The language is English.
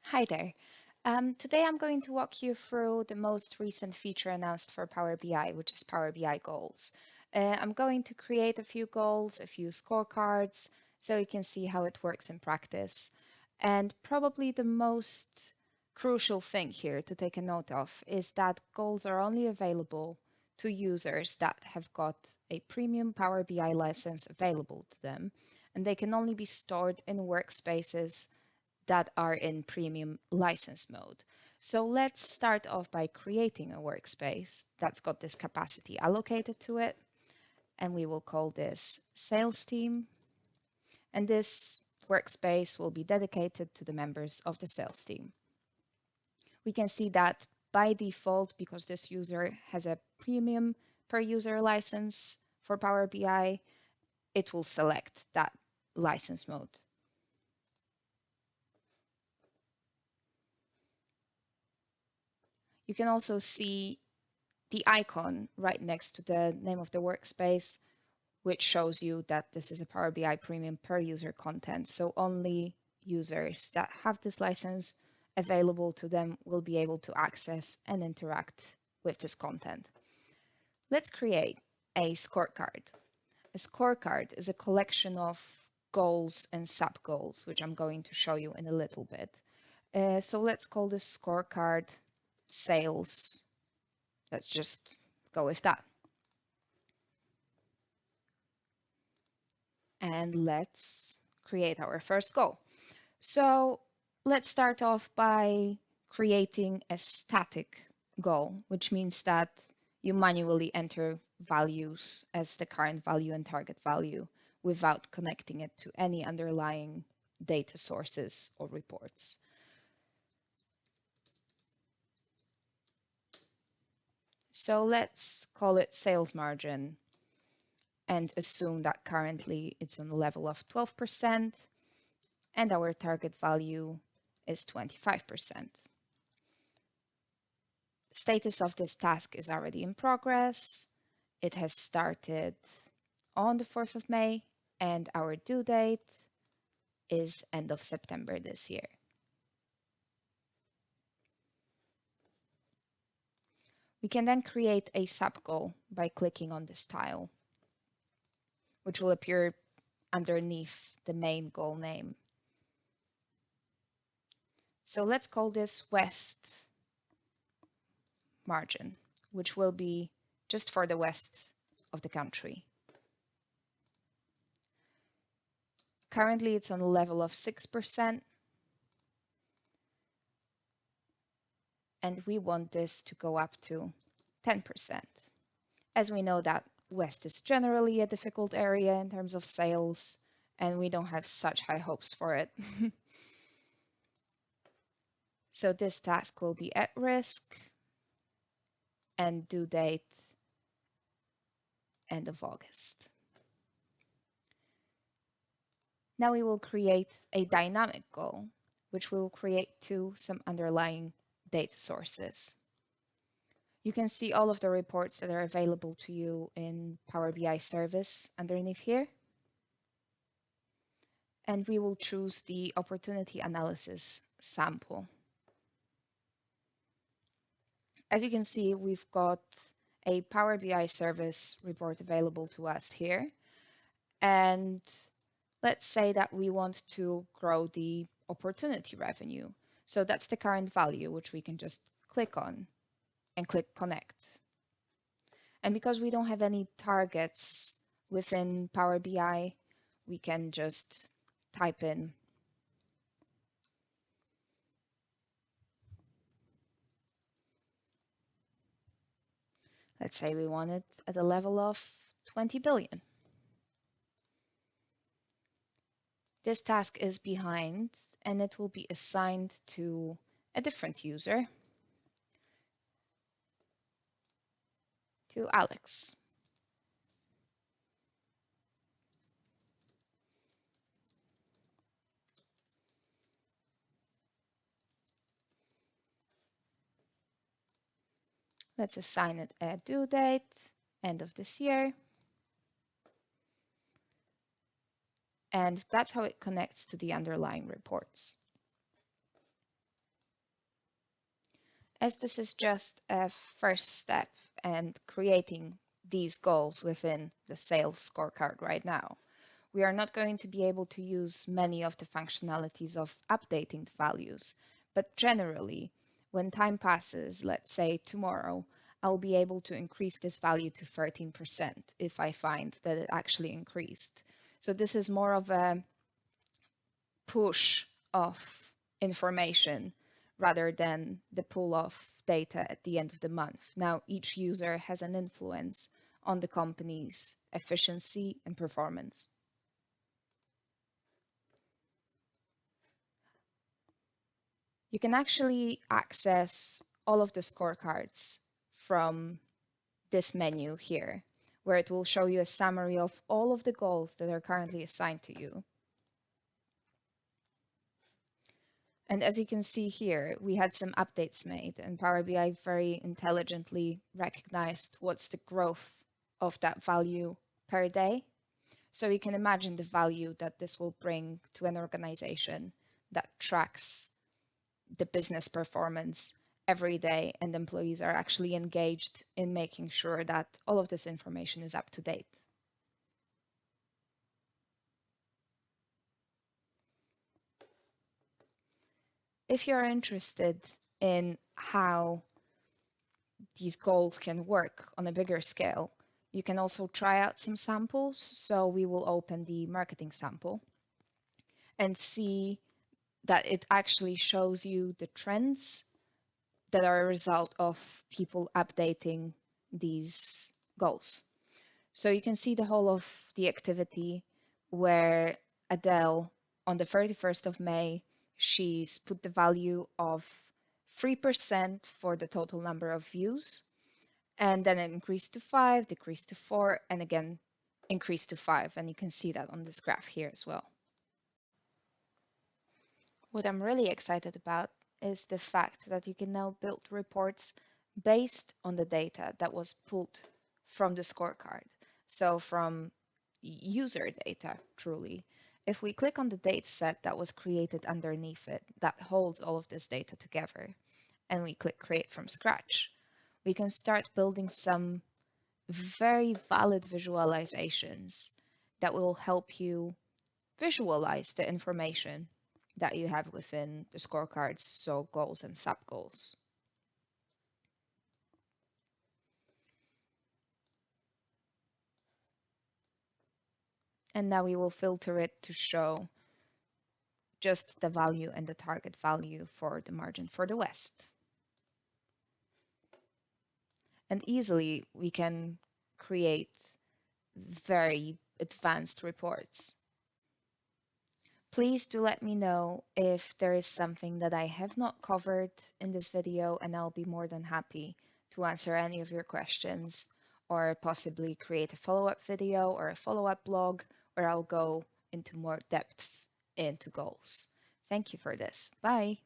Hi there. Today I'm going to walk you through the most recent feature announced for Power BI, which is Power BI Goals. I'm going to create a few goals, a few scorecards, so you can see how it works in practice. And probably the most crucial thing here to take a note of is that goals are only available to users that have got a premium Power BI license available to them, and they can only be stored in workspaces that are in premium license mode. So let's start off by creating a workspace that's got this capacity allocated to it. And we will call this sales team. And this workspace will be dedicated to the members of the sales team. We can see that by default, because this user has a premium per user license for Power BI, it will select that license mode. You can also see the icon right next to the name of the workspace, which shows you that this is a Power BI Premium per user content. So only users that have this license available to them will be able to access and interact with this content. Let's create a scorecard. A scorecard is a collection of goals and sub-goals, which I'm going to show you in a little bit. So let's call this scorecard sales. Let's just go with that. And let's create our first goal. So let's start off by creating a static goal, which means that you manually enter values as the current value and target value without connecting it to any underlying data sources or reports. So let's call it sales margin and assume that currently it's on the level of 12% and our target value is 25%. Status of this task is already in progress. It has started on the 4th of May and our due date is end of September this year. We can then create a subgoal by clicking on this tile, which will appear underneath the main goal name. So let's call this West margin, which will be just for the west of the country. Currently, it's on a level of 6%, and we want this to go up to 10%. As we know that West is generally a difficult area in terms of sales, and we don't have such high hopes for it. So this task will be at risk and due date end of August. Now we will create a dynamic goal, which will create some underlying data sources. You can see all of the reports that are available to you in Power BI service underneath here. And we will choose the opportunity analysis sample. As you can see, we've got a Power BI service report available to us here. And let's say that we want to grow the opportunity revenue. So that's the current value, which we can just click on and click connect. And because we don't have any targets within Power BI, we can just type in let's say we want it at a level of 20 billion. This task is behind and it will be assigned to a different user, to Alex. Let's assign it a due date, end of this year. And that's how it connects to the underlying reports. As this is just a first step and creating these goals within the sales scorecard right now, we are not going to be able to use many of the functionalities of updating the values, but generally, when time passes, let's say tomorrow, I'll be able to increase this value to 13% if I find that it actually increased. So this is more of a push of information rather than the pull of data at the end of the month. Now, each user has an influence on the company's efficiency and performance. You can actually access all of the scorecards from this menu here, where it will show you a summary of all of the goals that are currently assigned to you. And as you can see here, we had some updates made, and Power BI very intelligently recognized what's the growth of that value per day. So you can imagine the value that this will bring to an organization that tracks the business performance every day, and employees are actually engaged in making sure that all of this information is up to date. If you're interested in how these goals can work on a bigger scale, you can also try out some samples. So we will open the marketing sample and see that it actually shows you the trends that are a result of people updating these goals. So you can see the whole of the activity where Adele, on the 31st of May, she's put the value of 3% for the total number of views, and then it increased to 5, decreased to 4, and again increased to 5. And you can see that on this graph here as well. What I'm really excited about is the fact that you can now build reports based on the data that was pulled from the scorecard. So from user data, truly. If we click on the data set that was created underneath it, that holds all of this data together, and we click create from scratch, we can start building some very valid visualizations that will help you visualize the information that you have within the scorecards, so goals and sub goals. And now we will filter it to show just the value and the target value for the margin for the West. And easily we can create very advanced reports. Please do let me know if there is something that I have not covered in this video, and I'll be more than happy to answer any of your questions, or possibly create a follow-up video or a follow-up blog where I'll go into more depth into goals. Thank you for this. Bye.